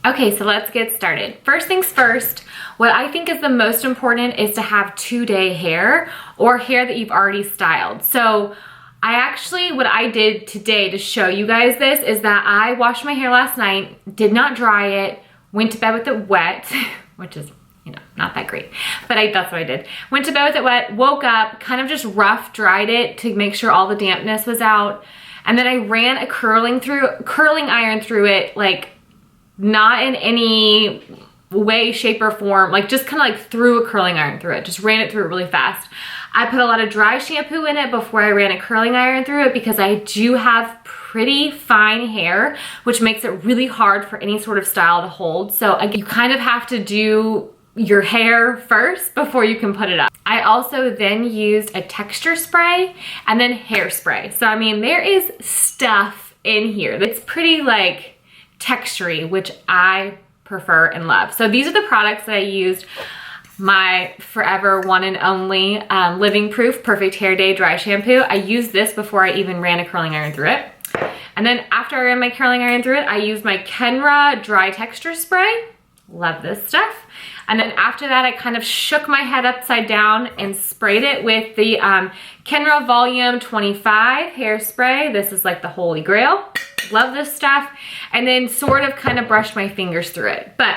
Okay, so let's get started. First things first, what I think is the most important is to have 2-day hair or hair that you've already styled. So what I did today to show you guys this is that I washed my hair last night, did not dry it, went to bed with it wet, which is, you know, not that great, but that's what I did. Went to bed with it wet, woke up, kind of just rough dried it to make sure all the dampness was out. And then I ran a curling iron through it, like not in any way, shape, or form, like just kind of like threw a curling iron through it, just ran it through it really fast. I put a lot of dry shampoo in it before I ran a curling iron through it because I do have pretty fine hair, which makes it really hard for any sort of style to hold. So you kind of have to do your hair first before you can put it up. I also then used a texture spray and then hairspray. So I mean, there is stuff in here that's pretty like textury, which I prefer and love. So these are the products that I used. My forever one and only Living Proof Perfect Hair Day Dry Shampoo. I used this before I even ran a curling iron through it. And then after I ran my curling iron through it, I used my Kenra Dry Texture Spray. Love this stuff. And then after that, I kind of shook my head upside down and sprayed it with the Kenra Volume 25 hairspray. This is like the holy grail. Love this stuff. And then sort of kind of brushed my fingers through it. But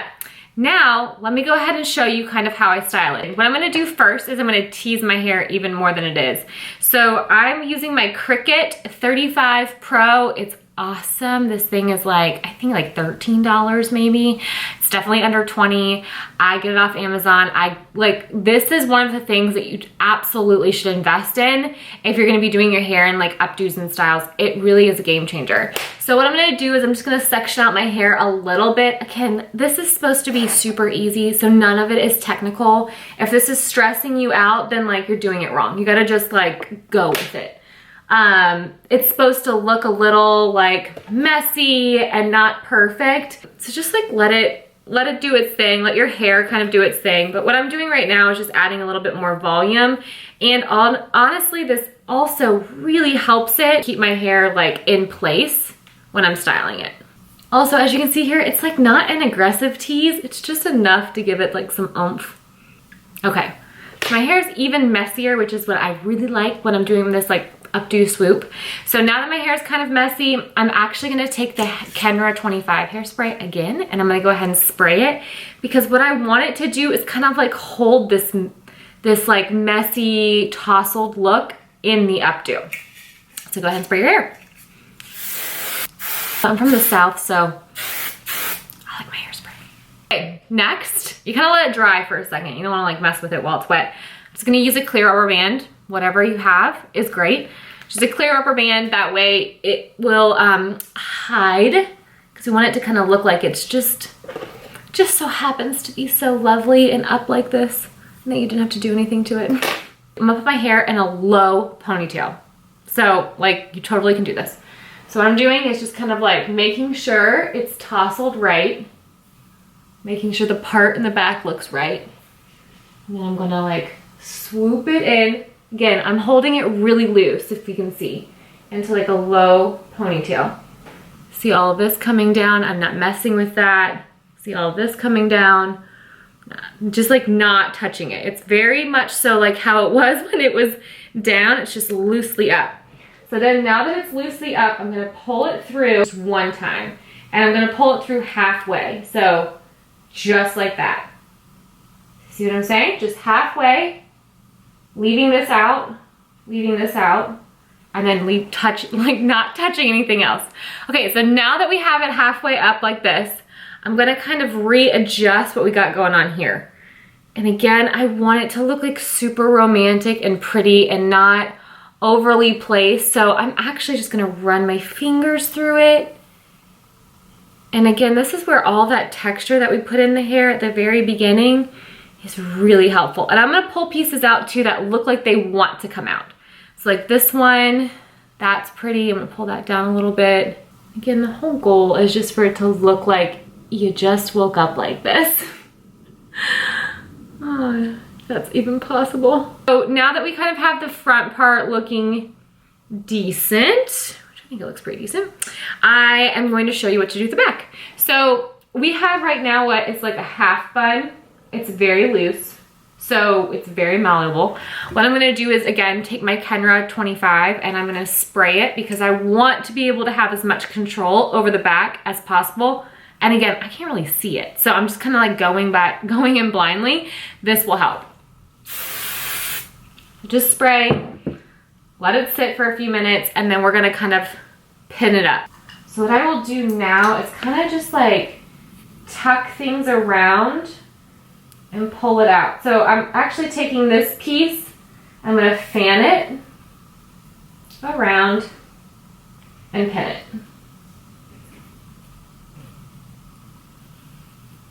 now let me go ahead and show you kind of how I style it. What I'm gonna do first is I'm gonna tease my hair even more than it is. So I'm using my Cricut 35 Pro. It's awesome. This thing is like, I think like $13 maybe. It's definitely under 20. I get it off Amazon. This is one of the things that you absolutely should invest in if you're gonna be doing your hair in like updos and styles. It really is a game changer. So what I'm gonna do is I'm just gonna section out my hair a little bit. Again, this is supposed to be super easy, so none of it is technical. If this is stressing you out, then like you're doing it wrong. You gotta just like go with it. It's supposed to look a little like messy and not perfect. So just like let it do its thing, let your hair kind of do its thing. But what I'm doing right now is just adding a little bit more volume. And honestly, this also really helps it keep my hair like in place when I'm styling it. Also, as you can see here, it's like not an aggressive tease. It's just enough to give it like some oomph. Okay, my hair is even messier, which is what I really like when I'm doing this like updo swoop. So now that my hair is kind of messy, I'm actually gonna take the Kenra 25 hairspray again, and I'm gonna go ahead and spray it because what I want it to do is kind of like hold this like messy, tousled look in the updo. So go ahead and spray your hair. I'm from the South, so I like my hairspray. Okay, next, you kind of let it dry for a second. You don't wanna like mess with it while it's wet. I'm just gonna use a clear rubber band. Whatever you have is great. Just a clear rubber band, that way it will hide, because we want it to kind of look like it's just so happens to be so lovely and up like this, and that you didn't have to do anything to it. I'm gonna put my hair in a low ponytail. So like you totally can do this. So what I'm doing is just kind of like making sure it's tousled right, making sure the part in the back looks right. And then I'm gonna like swoop it in. Again, I'm holding it really loose, if you can see, into like a low ponytail. See all of this coming down? I'm not messing with that. See all of this coming down? Just like not touching it. It's very much so like how it was when it was down. It's just loosely up. So then now that it's loosely up, I'm gonna pull it through just one time. And I'm gonna pull it through halfway. So just like that. See what I'm saying? Just halfway. Leaving this out, and then not touching anything else. Okay, so now that we have it halfway up like this, I'm gonna kind of readjust what we got going on here. And again, I want it to look like super romantic and pretty and not overly placed. So I'm actually just gonna run my fingers through it. And again, this is where all that texture that we put in the hair at the very beginning is really helpful. And I'm gonna pull pieces out too that look like they want to come out. So like this one, that's pretty. I'm gonna pull that down a little bit. Again, the whole goal is just for it to look like you just woke up like this. Oh, if that's even possible. So now that we kind of have the front part looking decent, which I think it looks pretty decent, I am going to show you what to do with the back. So we have right now what is like a half bun. It's very loose, so it's very malleable. What I'm gonna do is, again, take my Kenra 25 and I'm gonna spray it because I want to be able to have as much control over the back as possible. And again, I can't really see it, so I'm just kind of like going in blindly. This will help. Just spray, let it sit for a few minutes, and then we're gonna kind of pin it up. So what I will do now is kind of just like tuck things around and pull it out. So I'm actually taking this piece, I'm gonna fan it around and pin it.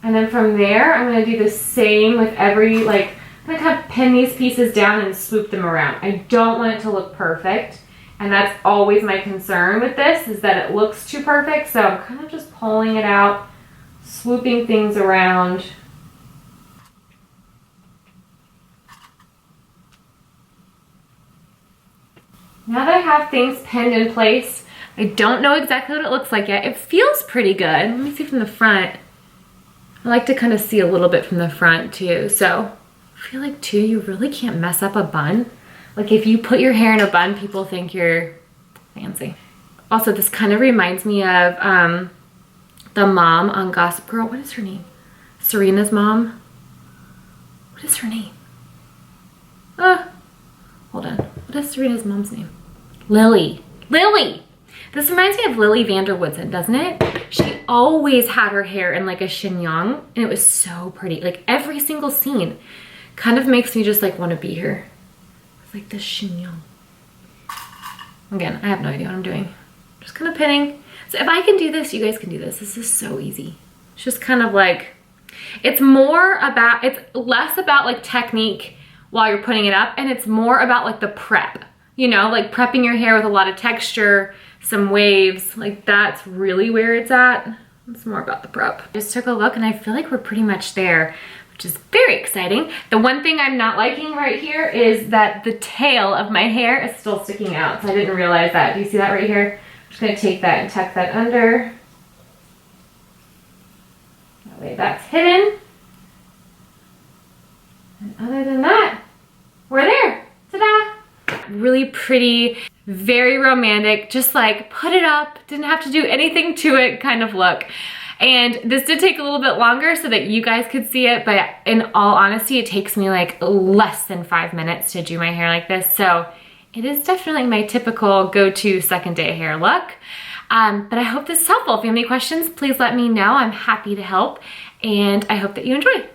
And then from there, I'm gonna do the same with every, like, I'm gonna kind of pin these pieces down and swoop them around. I don't want it to look perfect. And that's always my concern with this, is that it looks too perfect. So I'm kind of just pulling it out, swooping things around. Now that I have things pinned in place, I don't know exactly what it looks like yet. It feels pretty good. Let me see from the front. I like to kind of see a little bit from the front too. So I feel like too, you really can't mess up a bun. Like if you put your hair in a bun, people think you're fancy. Also, this kind of reminds me of the mom on Gossip Girl. What is her name? Serena's mom. What is her name? Hold on. What is Serena's mom's name? Lily. Lily! This reminds me of Lily Vanderwoodson, doesn't it? She always had her hair in like a chignon, and it was so pretty. Like every single scene kind of makes me just like want to be her. It's like this chignon. Again, I have no idea what I'm doing. Just kind of pinning. So if I can do this, you guys can do this. This is so easy. It's just kind of like, it's less about like technique while you're putting it up, and it's more about like the prep, you know, like prepping your hair with a lot of texture, some waves, like that's really where it's at. It's more about the prep. I just took a look and I feel like we're pretty much there, which is very exciting. The one thing I'm not liking right here is that the tail of my hair is still sticking out. So I didn't realize that. Do you see that right here? I'm just gonna take that and tuck that under. That way that's hidden. And other than that, we're there. Ta-da! Really pretty, very romantic, just like put it up, didn't have to do anything to it kind of look. And this did take a little bit longer so that you guys could see it, but in all honesty, it takes me like less than 5 minutes to do my hair like this. So it is definitely my typical go-to second day hair look. But I hope this is helpful. If you have any questions, please let me know. I'm happy to help, and I hope that you enjoy.